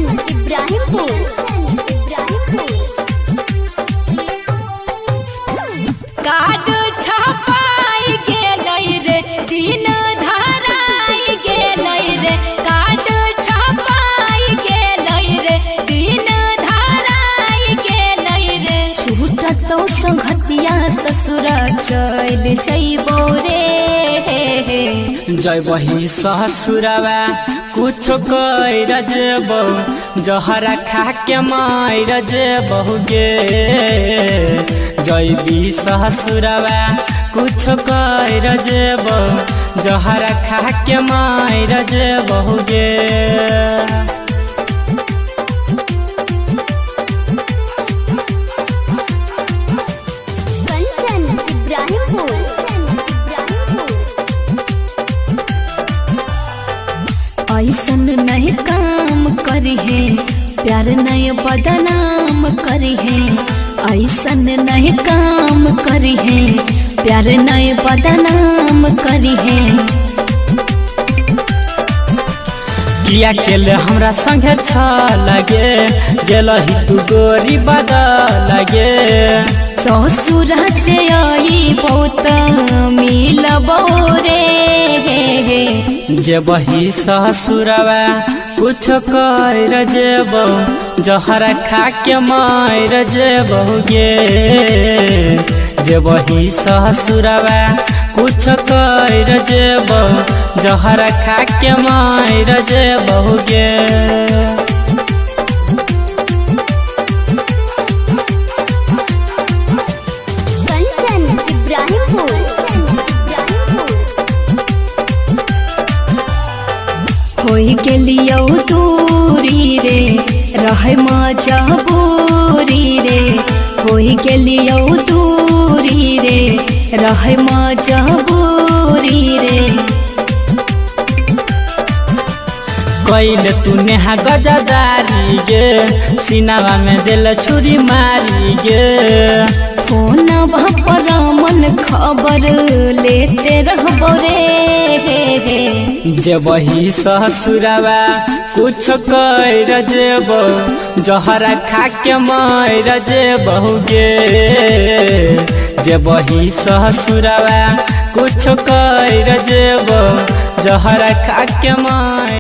Ibrahimpur card छपाई गेलै रे दिन धराई गेलै रे कार्ड छपाई गेलै रे दिन धराई गेलै रे छूटतौ संगतिया ससुर चल जइबो रे जयबही ससुरवा कुछो कैर जेबो जहरा खा के मार जेबहु गे जयबी ससुरवा कुछो कैर जेबो जहरा खा के मार जेबहु गे ऐसन नहीं काम करी है प्यार नहीं बदनाम करी है ऐसन नहीं काम करी है प्यार नहीं बदनाम करी है किया केले हमरा संगे छ लगे गेलही तू गोरी बदल लगे ससुर से आई बहुत मिलबो रे जेबही ससुरवा कुछ कैर जेबो जहरा खा के मार जेबहु गे जेबही ससुरवा कुछ कैर जेबो जहरा खा के मार जेबहु गे होई गेलियौ दूरी रे रहे मजबूरी रे होई गेलियौ दूरी रे रहे मजबूरी रे कैल तू नेहा गजदारी गे सीनावा में दिल छुरी मारी गे फोन पर मन खबर लेते रहबो रे जेबही ससुरवा कुछ कैर जेबो जहरा खा के मार जेबहु गे जेबही ससुरवा कुछ कैर जेबो जहरा खा के मार